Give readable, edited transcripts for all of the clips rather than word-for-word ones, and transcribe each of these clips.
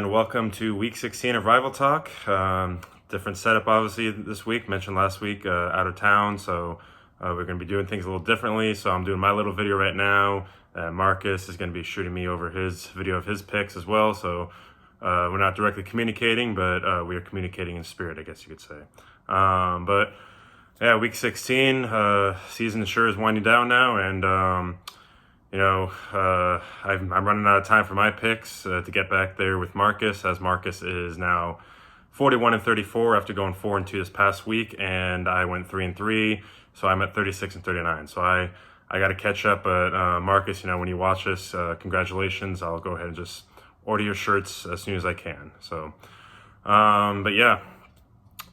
and welcome to week 16 of Rival Talk. Different setup, obviously, this week. Mentioned last week, out of town, so we're going to be doing things a little differently. So I'm doing my little video right now. Marcus is going to be shooting me over his video of his picks as well. So we're not directly communicating, but we are communicating in spirit, I guess you could say. But yeah, week 16, season sure is winding down now, and I'm running out of time for my picks to get back there with Marcus, as Marcus is now 41-34 after going 4-2 this past week, and I went 3-3, so I'm at 36-39. So I got to catch up. But Marcus, when you watch this, congratulations. I'll go ahead and just order your shirts as soon as I can. So, but yeah,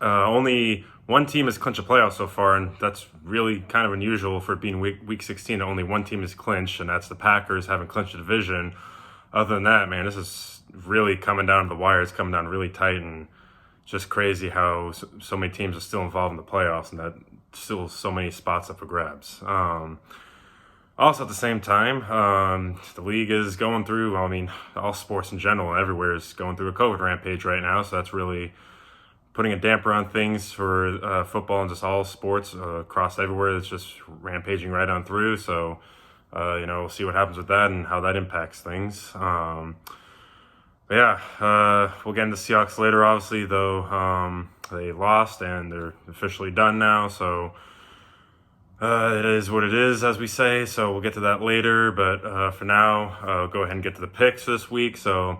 only one team has clinched a playoff so far, and that's really kind of unusual for it being week 16. Only one team is clinched, and that's the Packers haven't clinched a division. Other than that, man, this is really coming down to the wire. It's coming down really tight, and just crazy how so many teams are still involved in the playoffs, and that still so many spots up for grabs. Also, at the same time, the league is going through, all sports in general, everywhere is going through a COVID rampage right now, so that's really putting a damper on things for football and just all sports across everywhere. It's just rampaging right on through. So, we'll see what happens with that and how that impacts things. We'll get into Seahawks later, obviously, though. They lost and they're officially done now. So it is what it is, as we say. So we'll get to that later. But for now, I'll go ahead and get to the picks this week. So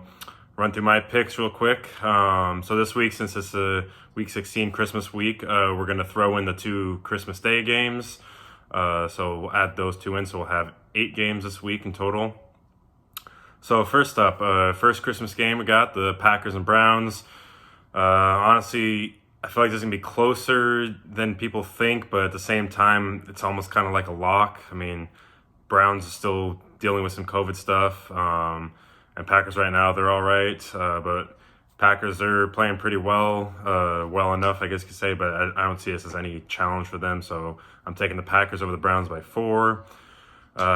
run through my picks real quick. So this week, since it's a week 16 Christmas week, we're going to throw in the 2 Christmas Day games. So we'll add those 2 in. So we'll have 8 games this week in total. So first up, first Christmas game we got, the Packers and Browns. Honestly, I feel like this is going to be closer than people think, but at the same time, it's almost kind of like a lock. Browns are still dealing with some COVID stuff. And Packers right now, they're all right. But Packers, they're playing pretty well, well enough, I guess you could say. But I don't see this as any challenge for them. So I'm taking the Packers over the Browns by 4.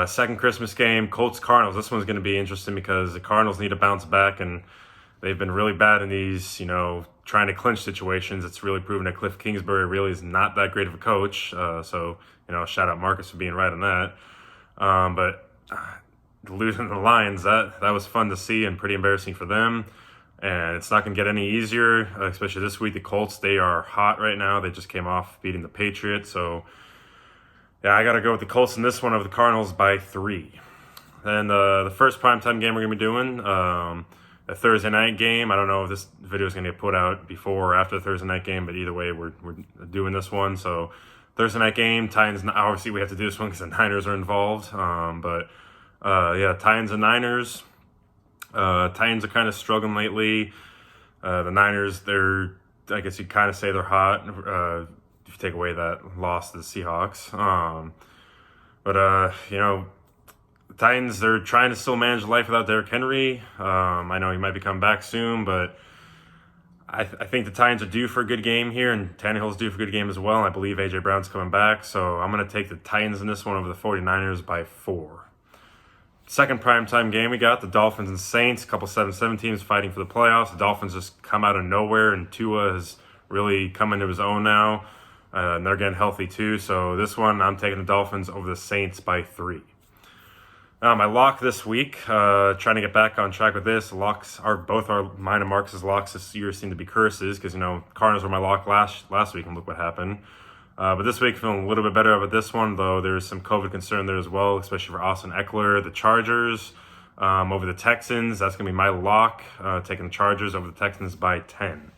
Second Christmas game, Colts-Cardinals. This one's going to be interesting because the Cardinals need to bounce back. And they've been really bad in these, trying to clinch situations. It's really proven that Cliff Kingsbury really is not that great of a coach. So, shout out Marcus for being right on that. But losing to the Lions, that was fun to see and pretty embarrassing for them. And it's not going to get any easier, especially this week. The Colts, they are hot right now. They just came off beating the Patriots. So, yeah, I got to go with the Colts in this one over the Cardinals by 3. Then the first primetime game we're going to be doing, a Thursday night game. I don't know if this video is going to get put out before or after the Thursday night game, but either way, we're doing this one. So, Thursday night game, Titans, obviously we have to do this one because the Niners are involved. Titans and Niners. Titans are kind of struggling lately. The Niners, I guess you kind of say they're hot if you take away that loss to the Seahawks. The Titans, they're trying to still manage life without Derrick Henry. I know he might be coming back soon, but I think the Titans are due for a good game here, and Tannehill's due for a good game as well. And I believe A.J. Brown's coming back, so I'm going to take the Titans in this one over the 49ers by 4. Second primetime game, we got the Dolphins and Saints, a couple 7-7 teams fighting for the playoffs. The Dolphins just come out of nowhere, and Tua has really come into his own now, and they're getting healthy too. So this one, I'm taking the Dolphins over the Saints by 3. My lock this week, trying to get back on track with this. Locks are both mine and Marcus's locks this year seem to be curses because, Cardinals were my lock last week, and look what happened. But this week, feeling a little bit better about this one, though there's some COVID concern there as well, especially for Austin Eckler. The Chargers over the Texans. That's going to be my lock, taking the Chargers over the Texans by 10.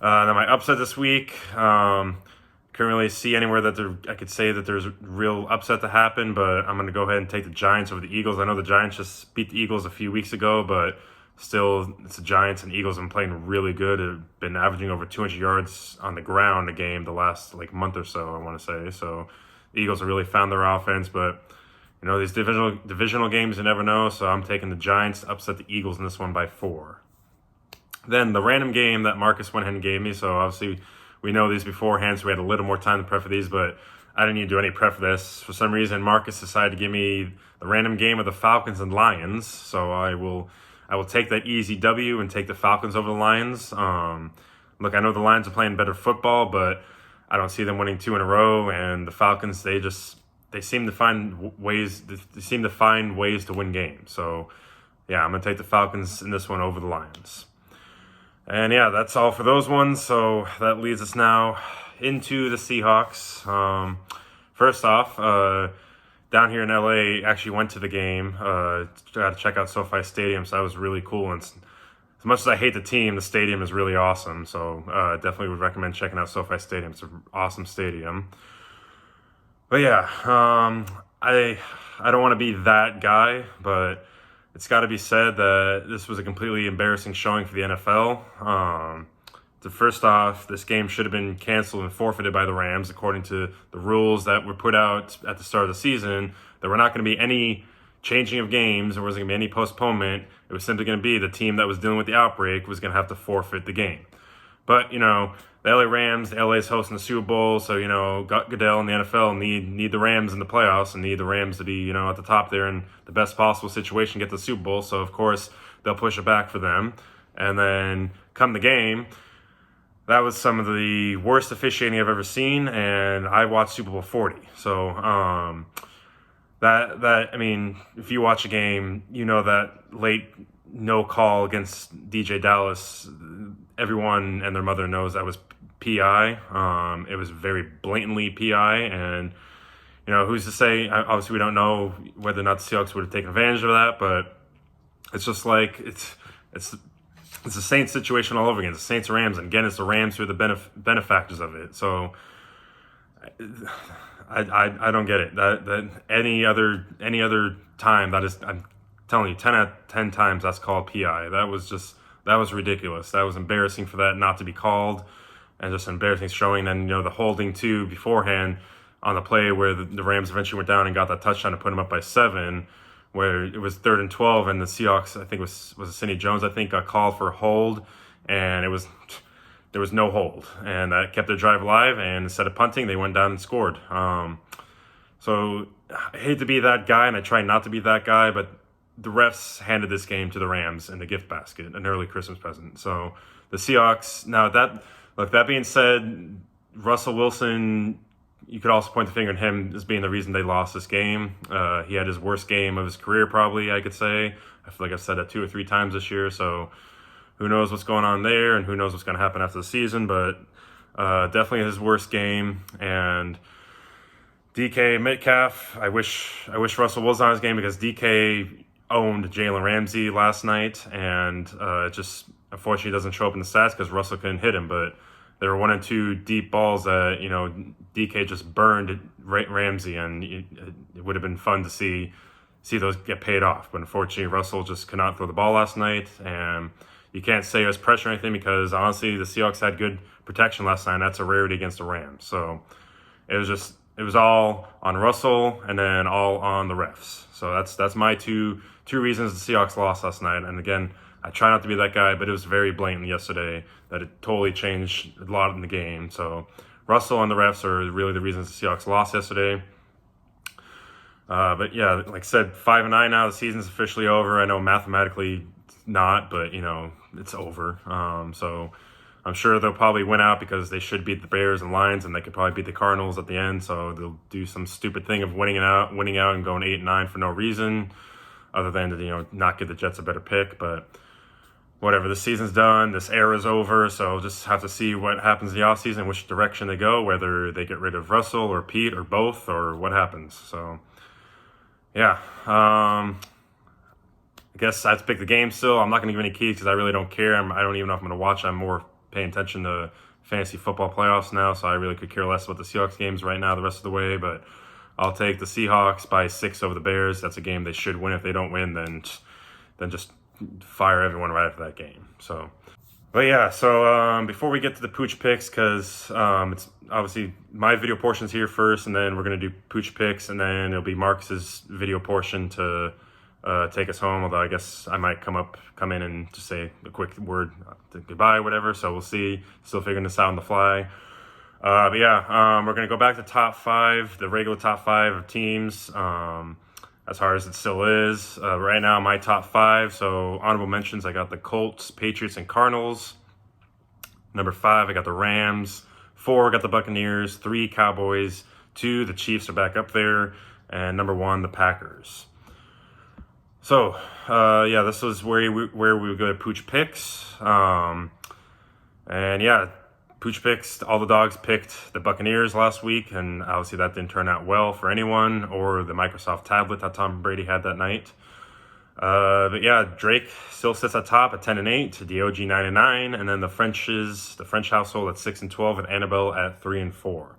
Then my upset this week, couldn't really see anywhere that I could say that there's a real upset to happen, but I'm going to go ahead and take the Giants over the Eagles. I know the Giants just beat the Eagles a few weeks ago, but still, it's the Giants, and Eagles have been playing really good. They've been averaging over 200 yards on the ground a game the last month or so, I want to say. So the Eagles have really found their offense, but these divisional games, you never know. So I'm taking the Giants to upset the Eagles in this one by 4. Then the random game that Marcus went ahead and gave me. So obviously we know these beforehand, so we had a little more time to prep for these, but I didn't need to do any prep for this. For some reason, Marcus decided to give me the random game of the Falcons and Lions. So I will I will take that easy W and take the Falcons over the Lions. Look, I know the Lions are playing better football, but I don't see them winning 2 in a row. And the Falcons, they seem to find ways. They seem to find ways to win games. So, yeah, I'm gonna take the Falcons in this one over the Lions. And yeah, that's all for those ones. So that leads us now into the Seahawks. First off, down here in LA, actually went to the game. Got to check out SoFi Stadium, so that was really cool. And as much as I hate the team, the stadium is really awesome. So definitely would recommend checking out SoFi Stadium. It's an awesome stadium. But yeah, I don't want to be that guy, but it's got to be said that this was a completely embarrassing showing for the NFL. First off, this game should have been canceled and forfeited by the Rams according to the rules that were put out at the start of the season. There were not going to be any changing of games. There wasn't going to be any postponement. It was simply going to be the team that was dealing with the outbreak was going to have to forfeit the game. But, the LA Rams, LA is hosting the Super Bowl, so, Goodell and the NFL need the Rams in the playoffs and need the Rams to be, at the top there in the best possible situation, get the Super Bowl. So, of course, they'll push it back for them. And then come the game, that was some of the worst officiating I've ever seen, and I watched Super Bowl 40. So, if you watch a game, that late no call against DJ Dallas, everyone and their mother knows that was PI. It was very blatantly PI, and who's to say? Obviously, we don't know whether or not the Seahawks would have taken advantage of that, but it's just like it's the Saints situation all over again. It's the Saints Rams, and again, it's the Rams who are the benefactors of it. So I don't get it. That any other time, that is, I'm telling you, 10 out of 10 times that's called PI. That was ridiculous. That was embarrassing for that not to be called, and just embarrassing showing. And the holding too beforehand on the play where the Rams eventually went down and got that touchdown to put them up by 7, where it was 3rd and 12, and the Seahawks, I think was it Sidney Jones, got called for a hold, and there was no hold, and that kept their drive alive. And instead of punting, they went down and scored. So I hate to be that guy, and I try not to be that guy, but the refs handed this game to the Rams in the gift basket, an early Christmas present. So the Seahawks, now that being said, Russell Wilson, you could also point the finger at him as being the reason they lost this game. He had his worst game of his career, probably, I could say. I feel like I've said that 2 or 3 times this year, so who knows what's going on there, and who knows what's going to happen after the season, but definitely his worst game. And DK Metcalf, I wish Russell was on his game, because DK owned Jalen Ramsey last night, and it just unfortunately doesn't show up in the stats because Russell couldn't hit him. But there were 1 and 2 deep balls that DK just burned Ramsey, and it would have been fun to see those get paid off. But unfortunately, Russell just could not throw the ball last night, and you can't say it was pressure or anything, because honestly, the Seahawks had good protection last night. And that's a rarity against the Rams. So it was all on Russell and then all on the refs. So that's my two reasons the Seahawks lost last night. And again, I try not to be that guy, but it was very blatant yesterday that it totally changed a lot in the game. So Russell and the refs are really the reasons the Seahawks lost yesterday. But yeah, like I said, 5-9 now. The season's officially over. I know mathematically not, but it's over. So I'm sure they'll probably win out because they should beat the Bears and Lions, and they could probably beat the Cardinals at the end. So they'll do some stupid thing of winning out and going 8-9 for no reason, other than to not give the Jets a better pick. But whatever, the season's done, this era's over. So just have to see what happens in the offseason, which direction they go, whether they get rid of Russell or Pete or both, or what happens. So yeah, I guess I have to pick the game still. I'm not going to give any keys because I really don't care. I don't even know if I'm going to watch. I'm more paying attention to fantasy football playoffs now, so I really could care less about the Seahawks games right now the rest of the way. But I'll take the Seahawks by 6 over the Bears. That's a game they should win. If they don't win, then just fire everyone right after that game. So, but yeah, so before we get to the Pooch Picks, because it's obviously my video portion's here first, and then we're going to do Pooch Picks, and then it'll be Marcus's video portion to take us home, although I guess I might come in and just say a quick word to goodbye, whatever. So we'll see. Still figuring this out on the fly. But yeah, we're going to go back to top 5, the regular top 5 of teams. as hard as it still is. Right now, my top 5. So honorable mentions, I got the Colts, Patriots, and Cardinals. Number 5, I got the Rams. 4, I got the Buccaneers. 3, Cowboys. 2, the Chiefs are back up there. And number 1, the Packers. So, yeah, this was where we would go to Pooch Picks. And yeah, Pooch Picks, all the dogs picked the Buccaneers last week, and obviously that didn't turn out well for anyone, or the Microsoft tablet that Tom Brady had that night. But yeah, Drake still sits at top at 10-8, the OG 9-9, and then the French household at 6-12, and Annabelle at 3-4.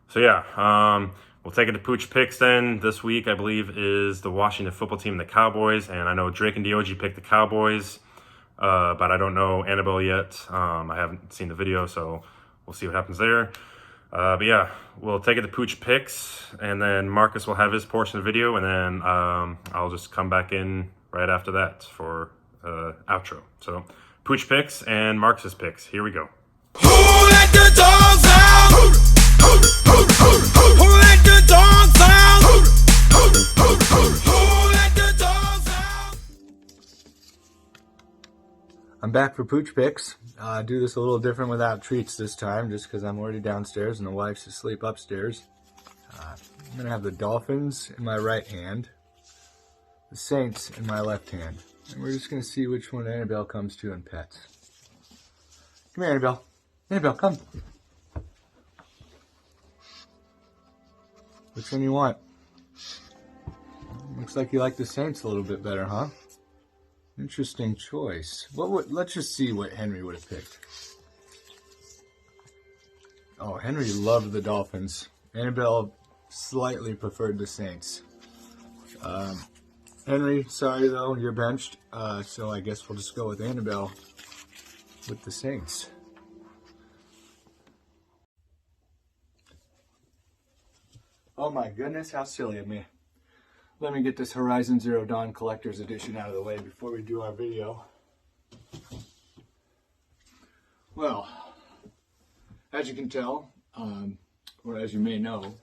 So yeah, we'll take it to Pooch Picks then. This week, I believe, is the Washington football team and the Cowboys, and I know Drake and DOG picked the Cowboys, but I don't know Annabelle yet. I haven't seen the video, so we'll see what happens there. But yeah, we'll take it to Pooch Picks, and then Marcus will have his portion of the video, and then I'll just come back in right after that for outro. So Pooch Picks and Marcus's picks. Here we go. Who let the dogs out? Who let the dogs out? Who let the dogs out? I'm back for Pooch Picks. Do this a little different without treats this time, just because I'm already downstairs and the wife's asleep upstairs. I'm going to have the Dolphins in my right hand, the Saints in my left hand, and we're just going to see which one Annabelle comes to and pets. Come here, Annabelle. Annabelle, come. Which one you want? Looks like you like the Saints a little bit better, huh? Interesting choice. Let's just see what Henry would have picked. Oh, Henry loved the Dolphins. Annabelle slightly preferred the Saints. Henry, sorry though, you're benched. So I guess we'll just go with Annabelle with the Saints. Oh my goodness, how silly of me. Let me get this Horizon Zero Dawn Collector's Edition out of the way before we do our video. Well, as you can tell, or as you may know,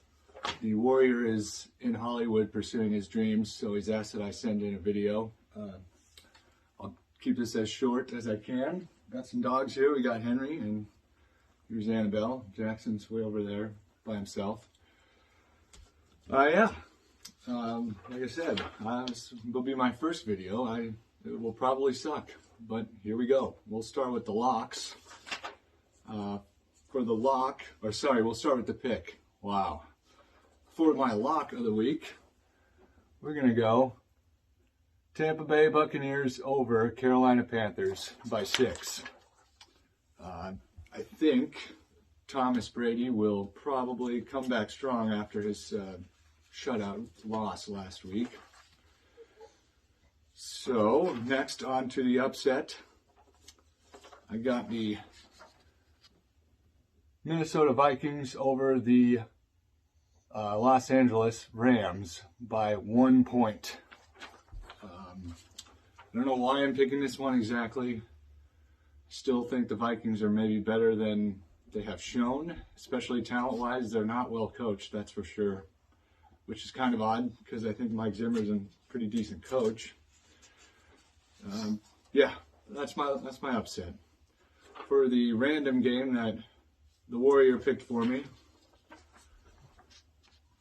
the Warrior is in Hollywood pursuing his dreams, so he's asked that I send in a video. I'll keep this as short as I can. Got some dogs here. We got Henry, and here's Annabelle. Jackson's way over there by himself. Yeah. Like I said, this will be my first video. It will probably suck, but here we go. We'll start with the locks. We'll start with the pick. Wow. For my lock of the week, we're going to go Tampa Bay Buccaneers over Carolina Panthers by 6. I think Thomas Brady will probably come back strong after his shutout loss last week. So next on to the upset. I got the Minnesota Vikings over the Los Angeles Rams by 1 point. I don't know why I'm picking this one exactly. Still think the Vikings are maybe better than they have shown, especially talent-wise. They're not well coached, that's for sure. Which is kind of odd because I think Mike Zimmer's a pretty decent coach. Yeah, that's my upset. For the random game that the Warrior picked for me,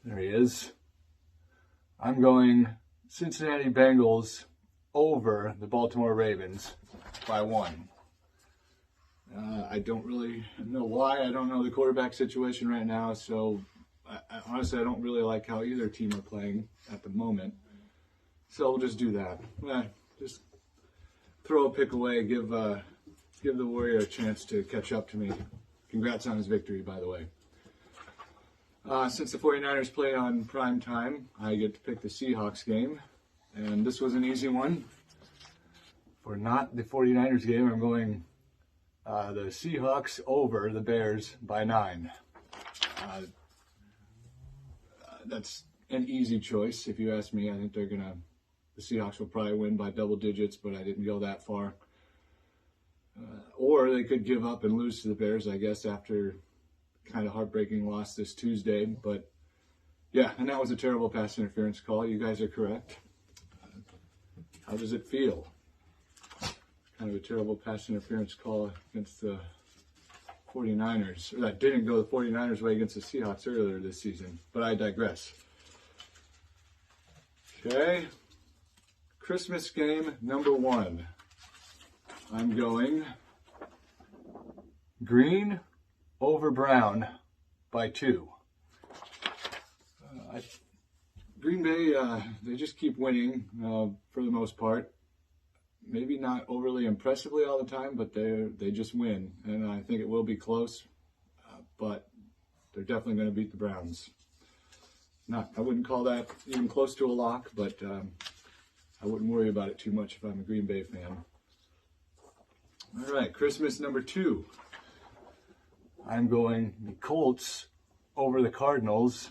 there he is. I'm going Cincinnati Bengals over the Baltimore Ravens by 1. I don't really know why. I don't know the quarterback situation right now, so honestly, I don't really like how either team are playing at the moment. So we'll just do that. Just throw a pick away, give the Warrior a chance to catch up to me. Congrats on his victory, by the way. Since the 49ers play on prime time, I get to pick the Seahawks game. And this was an easy one. For not the 49ers game, I'm going the Seahawks over the Bears by 9. That's an easy choice, if you ask me. I think the Seahawks will probably win by double digits, but I didn't go that far. Or they could give up and lose to the Bears, I guess, after kind of heartbreaking loss this Tuesday. But Yeah, and that was a terrible pass interference call. You guys are correct. How does it feel? Kind of a terrible pass interference call against the 49ers. Or that didn't go the 49ers' way against the Seahawks earlier this season. But I digress. Okay. Christmas game number 1. I'm going green over brown by 2. Green Bay, they just keep winning for the most part. Maybe not overly impressively all the time, but they just win. And I think it will be close, but they're definitely going to beat the Browns. I wouldn't call that even close to a lock, but I wouldn't worry about it too much if I'm a Green Bay fan. All right, Christmas number 2. I'm going the Colts over the Cardinals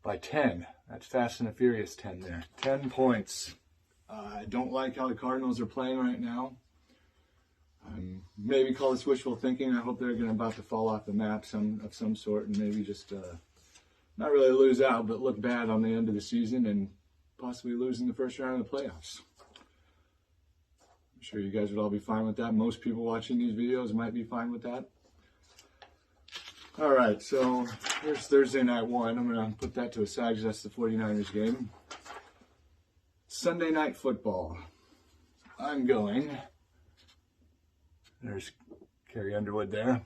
by 10. That's Fast and the Furious 10 there. 10 points. I don't like how the Cardinals are playing right now. Maybe call this wishful thinking. I hope they're about to fall off the map of some sort and maybe just not really lose out, but look bad on the end of the season and possibly lose in the first round of the playoffs. I'm sure you guys would all be fine with that. Most people watching these videos might be fine with that. All right, so here's Thursday night 1. I'm going to put that to a side because that's the 49ers game. Sunday night football. I'm going, there's Carrie Underwood there,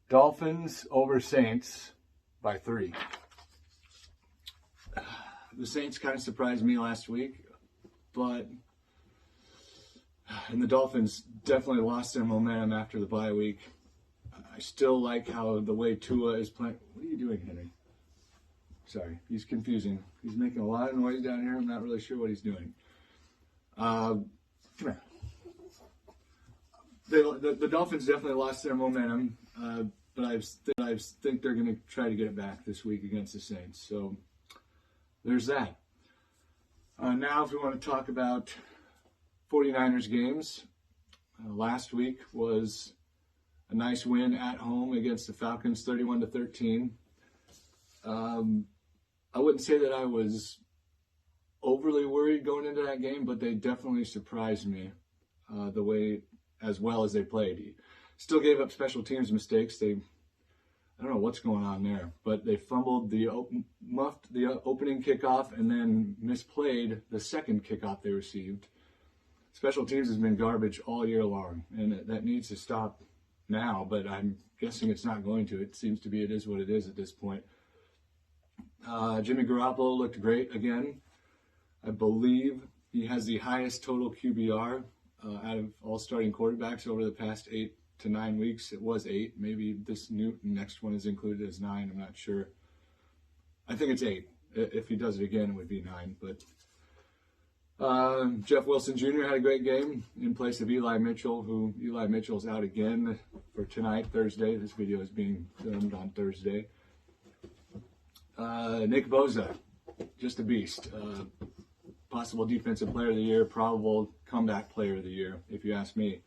Dolphins over Saints by 3. The Saints kind of surprised me last week, and the Dolphins definitely lost their momentum after the bye week. I still like how the way Tua is playing. What are you doing, Henry? Sorry, he's confusing. He's making a lot of noise down here. I'm not really sure what he's doing. The Dolphins definitely lost their momentum, but I think they're going to try to get it back this week against the Saints. So there's that. Now, if we want to talk about 49ers games, last week was a nice win at home against the Falcons, 31-13. I wouldn't say that I was overly worried going into that game, but they definitely surprised me the way as well as they played. Still gave up special teams mistakes. I don't know what's going on there, but they fumbled muffed the opening kickoff and then misplayed the second kickoff they received. Special teams has been garbage all year long, and that needs to stop now, but I'm guessing it's not going to. It seems to be it is what it is at this point. Jimmy Garoppolo looked great again. I believe he has the highest total QBR out of all starting quarterbacks over the past 8 to 9 weeks. It was 8. Maybe this next one is included as 9. I'm not sure. I think it's 8. If he does it again, it would be 9. But Jeff Wilson Jr. had a great game in place of Eli Mitchell, who Eli Mitchell's out again for tonight, Thursday. This video is being filmed on Thursday. Nick Bosa, just a beast. Possible Defensive Player of the Year, probable Comeback Player of the Year, if you ask me.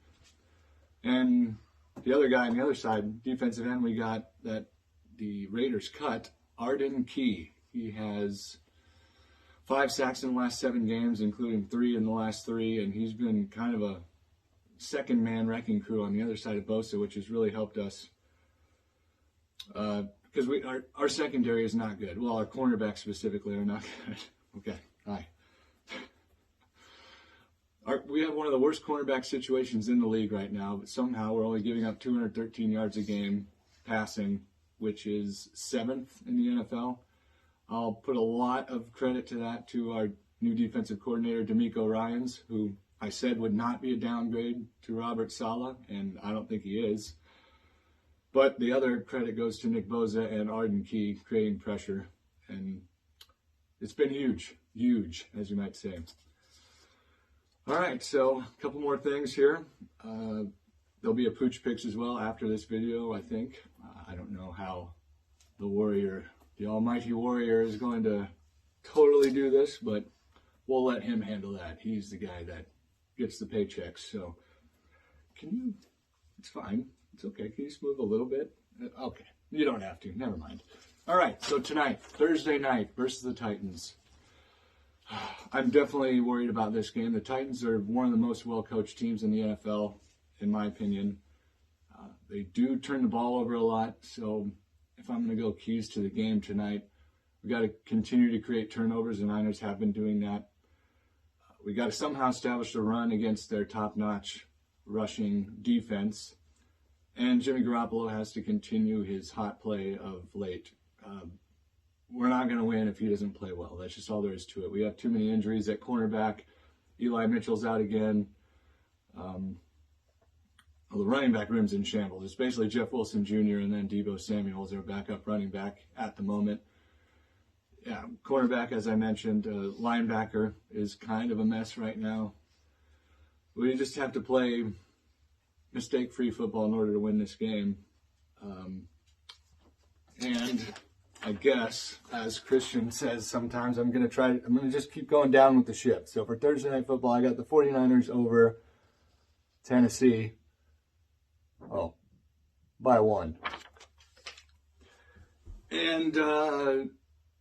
And the other guy on the other side, defensive end, we got that the Raiders cut, Arden Key. He has 5 sacks in the last 7 games, including 3 in the last 3, and he's been kind of a second-man wrecking crew on the other side of Bosa, which has really helped us. Because our secondary is not good. Well, our cornerbacks specifically are not good. Okay, hi. We have one of the worst cornerback situations in the league right now, but somehow we're only giving up 213 yards a game passing, which is 7th in the NFL. I'll put a lot of credit to that to our new defensive coordinator, D'Amico Ryans, who I said would not be a downgrade to Robert Saleh, and I don't think he is. But the other credit goes to Nick Bosa and Arden Key creating pressure, and it's been huge, as you might say. All right, so a couple more things here. There'll be a Pooch Picks as well after this video, I think. I don't know how the almighty Warrior is going to totally do this, but we'll let him handle that. He's the guy that gets the paychecks. So it's fine. It's okay. Can you smooth a little bit? Okay. You don't have to. Never mind. All right, so tonight, Thursday night versus the Titans. I'm definitely worried about this game. The Titans are one of the most well-coached teams in the NFL, in my opinion. They do turn the ball over a lot, so if I'm going to go keys to the game tonight, we got to continue to create turnovers. The Niners have been doing that. We got to somehow establish a run against their top-notch rushing defense. And Jimmy Garoppolo has to continue his hot play of late. We're not going to win if he doesn't play well. That's just all there is to it. We have too many injuries at cornerback. Eli Mitchell's out again. The running back room's in shambles. It's basically Jeff Wilson Jr. and then Deebo Samuel as our backup running back at the moment. Yeah, cornerback, as I mentioned, linebacker is kind of a mess right now. We just have to play mistake-free football in order to win this game. And I guess, as Christian says sometimes, I'm going to just keep going down with the ship. So for Thursday Night Football, I got the 49ers over Tennessee. Oh, by 1. And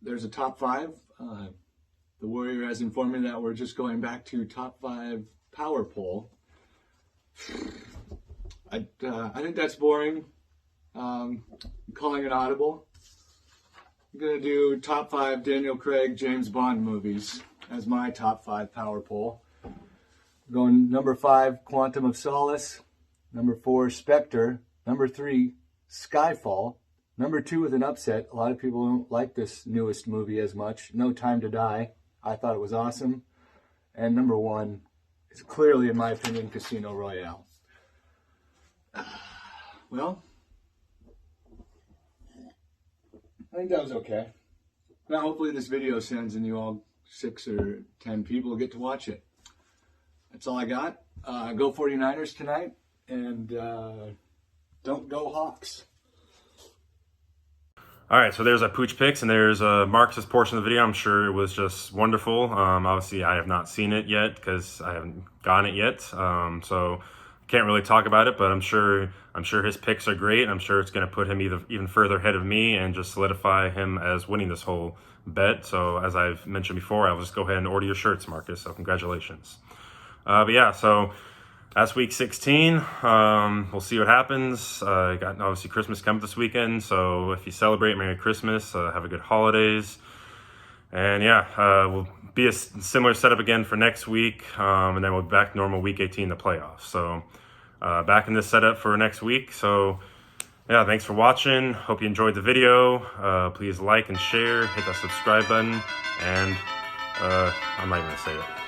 there's a top 5. The Warrior has informed me that we're just going back to top 5 power poll. I think that's boring. I'm calling it audible. I'm going to do top 5 Daniel Craig, James Bond movies as my top 5 power poll. Going number 5, Quantum of Solace. Number 4, Spectre. Number 3, Skyfall. Number 2 with an upset. A lot of people don't like this newest movie as much. No Time to Die. I thought it was awesome. And number 1 is clearly, in my opinion, Casino Royale. Well, I think that was okay. Now, hopefully this video sends and you all 6 or 10 people get to watch it. That's all I got. Go 49ers tonight, and don't go Hawks. All right, so there's a Pooch Picks, and there's Marcus's portion of the video. I'm sure it was just wonderful. Obviously, I have not seen it yet because I haven't gotten it yet. So can't really talk about it, but I'm sure his picks are great. I'm sure it's going to put him even further ahead of me and just solidify him as winning this whole bet. So as I've mentioned before, I'll just go ahead and order your shirts, Marcus. So congratulations. But yeah, so that's week 16. We'll see what happens. Got obviously Christmas coming this weekend, so if you celebrate, Merry Christmas. Have a good holidays. And yeah, we'll be a similar setup again for next week, and then we'll be back normal week 18, the playoffs. So back in this setup for next week. So yeah, thanks for watching. Hope you enjoyed the video. Please like and share, hit that subscribe button, and I'm not even gonna say it.